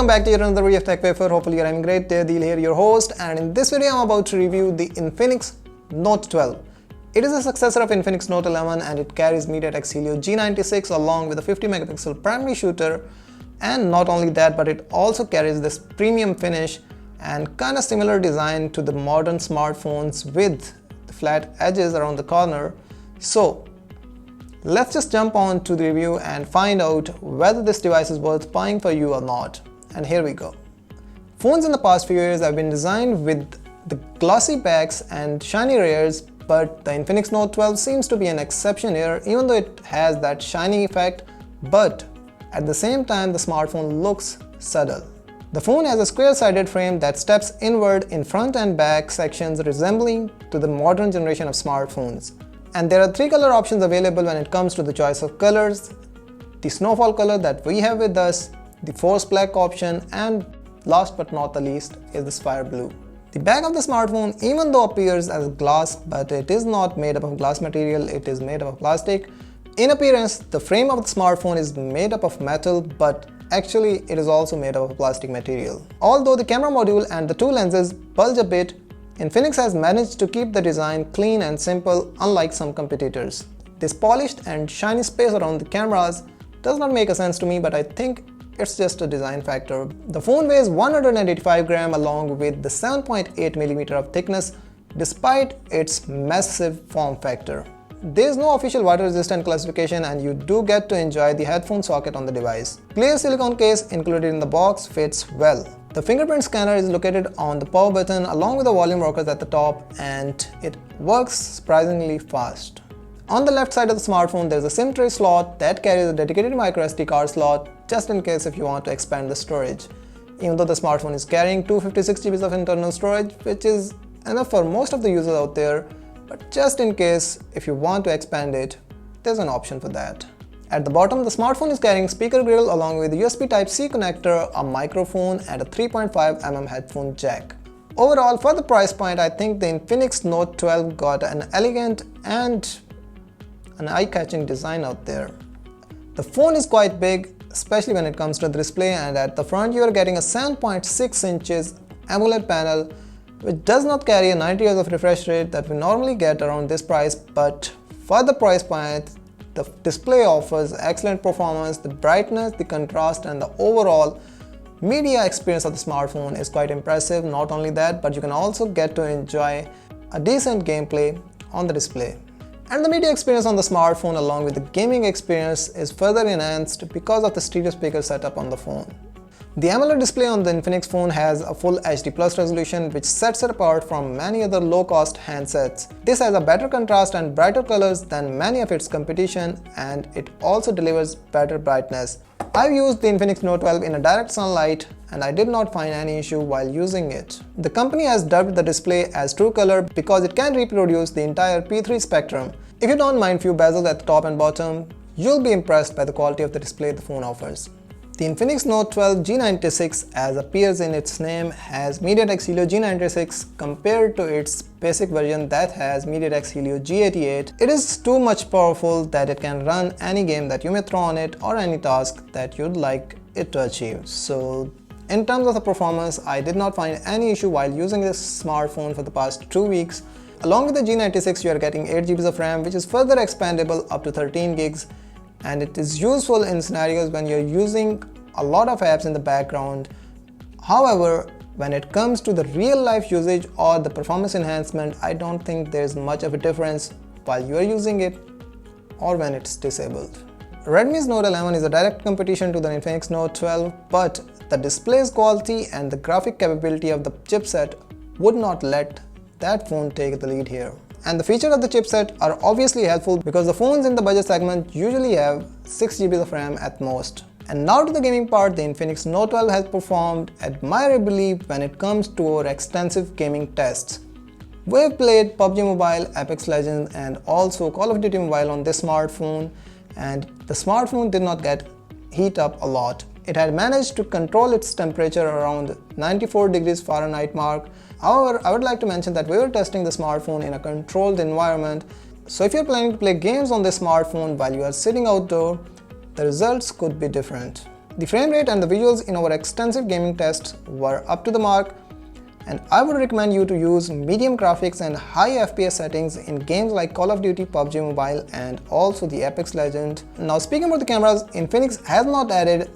back to another video of TechWafer. Hopefully you're having a great day. Deal here, your host, and in this video I'm about to review the Infinix Note 12. It is a successor of Infinix Note 11 and it carries MediaTek's Helio G96 along with a 50 megapixel primary shooter, and not only that, but it also carries this premium finish and kind of similar design to the modern smartphones with the flat edges around the corner. So let's just jump on to the review and find out whether this device is worth buying for you or not. And here we go. Phones in the past few years have been designed with the glossy backs and shiny rears, but the Infinix Note 12 seems to be an exception here, even though it has that shiny effect, but at the same time the smartphone looks subtle. The phone has a square-sided frame that steps inward in front and back sections, resembling to the modern generation of smartphones. And there are three color options available when it comes to the choice of colors: the snowfall color that we have with us, the forest black option, and last but not the least is the sapphire blue. The back of the smartphone, even though appears as glass, but it is not made up of glass material, it is made up of plastic. In appearance, the frame of the smartphone is made up of metal, but actually it is also made up of plastic material. Although the camera module and the two lenses bulge a bit, Infinix has managed to keep the design clean and simple, unlike some competitors. This polished and shiny space around the cameras does not make sense to me, but I think it's just a design factor. The phone weighs 185 grams along with the 7.8mm of thickness, despite its massive form factor. There is no official water resistant classification and you do get to enjoy the headphone socket on the device. Clear silicone case included in the box fits well. The fingerprint scanner is located on the power button along with the volume rockers at the top, and it works surprisingly fast. On the left side of the smartphone there is a SIM tray slot that carries a dedicated microSD card slot just in case if you want to expand the storage. Even though the smartphone is carrying 256 GB of internal storage, which is enough for most of the users out there, but just in case if you want to expand it, there's an option for that. At the bottom, the smartphone is carrying speaker grill along with USB Type-C connector, a microphone, and a 3.5mm headphone jack. Overall, for the price point, I think the Infinix Note 12 got an elegant and an eye-catching design out there. The phone is quite big, especially when it comes to the display, and at the front you are getting a 7.6 inches AMOLED panel, which does not carry a 90 Hz of refresh rate that we normally get around this price, but for the price point, the display offers excellent performance. The brightness, the contrast, and the overall media experience of the smartphone is quite impressive. Not only that, but you can also get to enjoy a decent gameplay on the display. And the media experience on the smartphone along with the gaming experience is further enhanced because of the stereo speaker setup on the phone. The AMOLED display on the Infinix phone has a full HD+ resolution, which sets it apart from many other low-cost handsets. This has a better contrast and brighter colors than many of its competition, and it also delivers better brightness. I've used the Infinix Note 12 in a direct sunlight and I did not find any issue while using it. The company has dubbed the display as True Color because it can reproduce the entire P3 spectrum. If you don't mind few bezels at the top and bottom, you'll be impressed by the quality of the display the phone offers. The Infinix Note 12 G96, as appears in its name, has MediaTek's Helio G96 compared to its basic version that has MediaTek's Helio G88. It is too much powerful that it can run any game that you may throw on it or any task that you'd like it to achieve. So in terms of the performance, I did not find any issue while using this smartphone for the past 2 weeks. Along with the G96, you are getting 8 GB of RAM, which is further expandable up to 13 gigs. And it is useful in scenarios when you're using a lot of apps in the background. However, when it comes to the real life usage or the performance enhancement, I don't think there's much of a difference while you are using it or when it's disabled. Redmi's Note 11 is a direct competition to the Infinix Note 12, but the display's quality and the graphic capability of the chipset would not let that phone take the lead here. And the features of the chipset are obviously helpful because the phones in the budget segment usually have 6 GB of RAM at most. And now to the gaming part, the Infinix Note 12 has performed admirably when it comes to our extensive gaming tests. We've played PUBG Mobile, Apex Legends, and also Call of Duty Mobile on this smartphone, and the smartphone did not get heat up a lot. It had managed to control its temperature around 94 degrees Fahrenheit mark. However, I would like to mention that we were testing the smartphone in a controlled environment. So if you're planning to play games on this smartphone while you are sitting outdoor, the results could be different. The frame rate and the visuals in our extensive gaming tests were up to the mark, and I would recommend you to use medium graphics and high FPS settings in games like Call of Duty, PUBG Mobile and also the Apex Legends. Now speaking about the cameras, Infinix has not added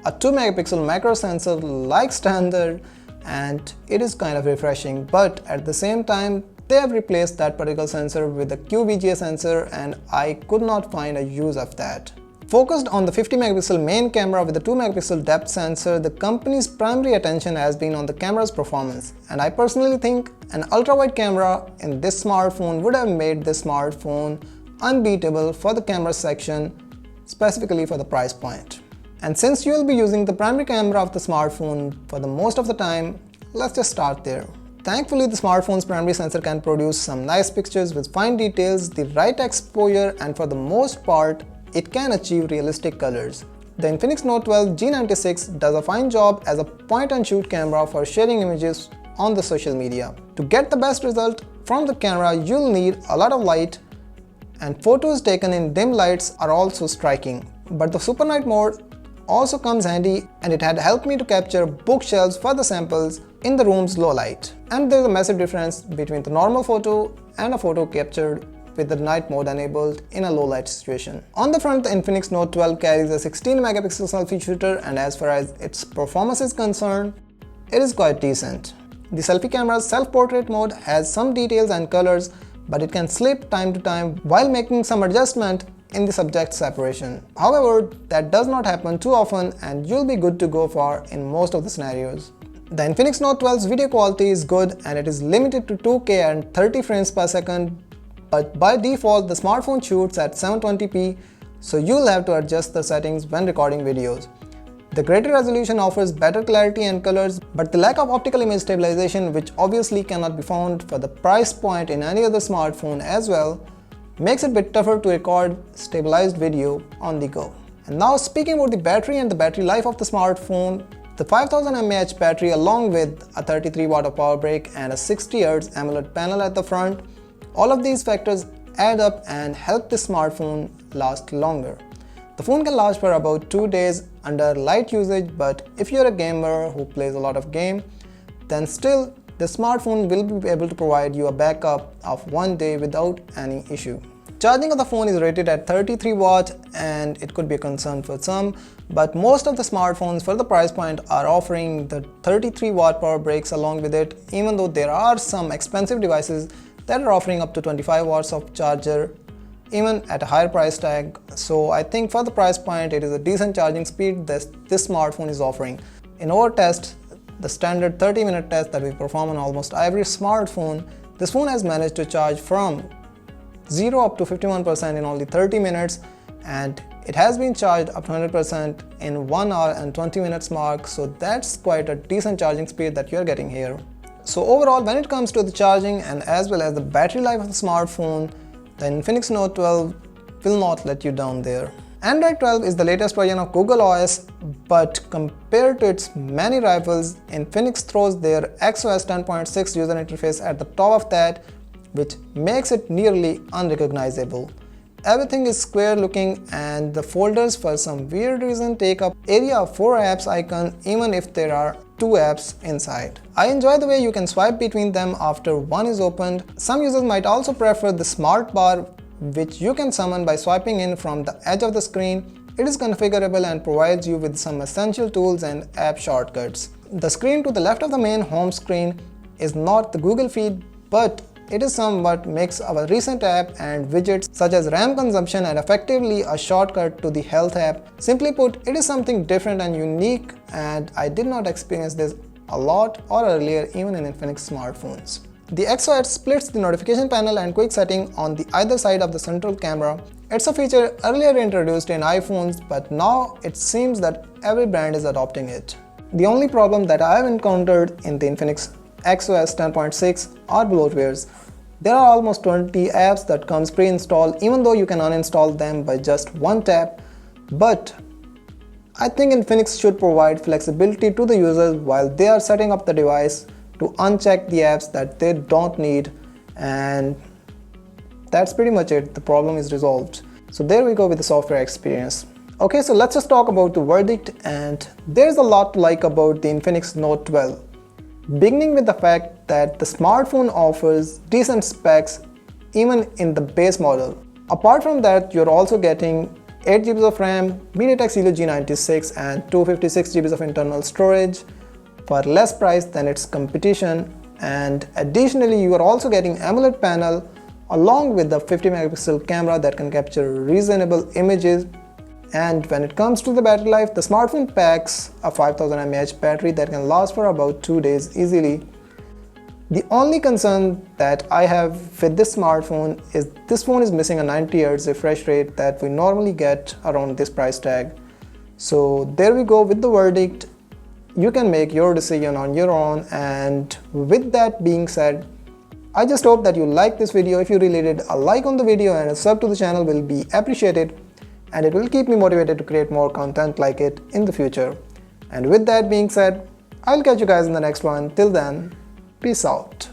a 2 megapixel macro sensor like standard, and it is kind of refreshing, but at the same time they have replaced that particular sensor with a QVGA sensor and I could not find a use of that. Focused on the 50 megapixel main camera with the 2 megapixel depth sensor, the company's primary attention has been on the camera's performance, and I personally think an ultra-wide camera in this smartphone would have made this smartphone unbeatable for the camera section, specifically for the price point. And since you will be using the primary camera of the smartphone for the most of the time, let's just start there. Thankfully, the smartphone's primary sensor can produce some nice pictures with fine details, the right exposure, and for the most part, it can achieve realistic colors. The Infinix Note 12 G96 does a fine job as a point-and-shoot camera for sharing images on the social media. To get the best result from the camera, you'll need a lot of light, and photos taken in dim lights are also striking. But the Super Night mode also comes handy, and it had helped me to capture bookshelves for the samples in the room's low light. And there's a massive difference between the normal photo and a photo captured with the night mode enabled in a low light situation. On the front, the Infinix Note 12 carries a 16 megapixel selfie shooter, and as far as its performance is concerned, it is quite decent. The selfie camera's self-portrait mode has some details and colors, but it can slip time to time while making some adjustment in the subject separation. However, that does not happen too often and you'll be good to go for in most of the scenarios. The Infinix Note 12's video quality is good and it is limited to 2K and 30 frames per second, but by default the smartphone shoots at 720p, so you'll have to adjust the settings when recording videos. The greater resolution offers better clarity and colors, but the lack of optical image stabilization, which obviously cannot be found for the price point in any other smartphone as well, makes it a bit tougher to record stabilized video on the go. And now speaking about the battery and the battery life of the smartphone, the 5000 mAh battery along with a 33 watt of power brick and a 60 Hz AMOLED panel at the front, all of these factors add up and help the smartphone last longer. The phone can last for about 2 days under light usage, but if you're a gamer who plays a lot of game, then still the smartphone will be able to provide you a backup of 1 day without any issue. Charging of the phone is rated at 33 watts and it could be a concern for some, but most of the smartphones for the price point are offering the 33 watt power breaks along with it, even though there are some expensive devices that are offering up to 25 watts of charger even at a higher price tag. So I think for the price point it is a decent charging speed this smartphone is offering. In our test, the standard 30-minute test that we perform on almost every smartphone, this phone has managed to charge from 0 up to 51% in only 30 minutes, and it has been charged up to 100% in 1 hour and 20 minutes mark, so that's quite a decent charging speed that you're getting here. So overall, when it comes to the charging and as well as the battery life of the smartphone, the Infinix Note 12 will not let you down there. Android 12 is the latest version of Google OS, but compared to its many rivals, Infinix throws their XOS 10.6 user interface at the top of that, which makes it nearly unrecognizable. Everything is square looking and the folders for some weird reason take up area of 4 apps icon even if there are 2 apps inside. I enjoy the way you can swipe between them after one is opened. Some users might also prefer the smart bar, which you can summon by swiping in from the edge of the screen. It is configurable and provides you with some essential tools and app shortcuts. The screen to the left of the main home screen is not the Google feed, but it is somewhat mix of a recent app and widgets such as RAM consumption and effectively a shortcut to the health app. Simply put, it is something different and unique, and I did not experience this a lot or earlier even in Infinix smartphones. The XOS splits the notification panel and quick setting on the either side of the central camera. It's a feature earlier introduced in iPhones, but now it seems that every brand is adopting it. The only problem that I have encountered in the Infinix XOS 10.6 are bloatwares. There are almost 20 apps that comes pre-installed, even though you can uninstall them by just one tap, but I think Infinix should provide flexibility to the users while they are setting up the device to uncheck the apps that they don't need, and that's pretty much it. The problem is resolved. So there we go with the software experience. Okay, so let's just talk about the verdict, and there's a lot to like about the Infinix Note 12. Beginning with the fact that the smartphone offers decent specs even in the base model. Apart from that, you're also getting 8GB of RAM, MediaTek Helio G96 and 256GB of internal storage for less price than its competition, and additionally you are also getting AMOLED panel along with the 50 megapixel camera that can capture reasonable images. And when it comes to the battery life, the smartphone packs a 5000 mAh battery that can last for about 2 days easily. The only concern that I have with this smartphone is this phone is missing a 90 Hz refresh rate that we normally get around this price tag. So there we go with the verdict. You can make your decision on your own, and with that being said, I just hope that you like this video. If you really did, a like on the video and a sub to the channel will be appreciated, and it will keep me motivated to create more content like it in the future. And with that being said, I'll catch you guys in the next one. Till then, peace out.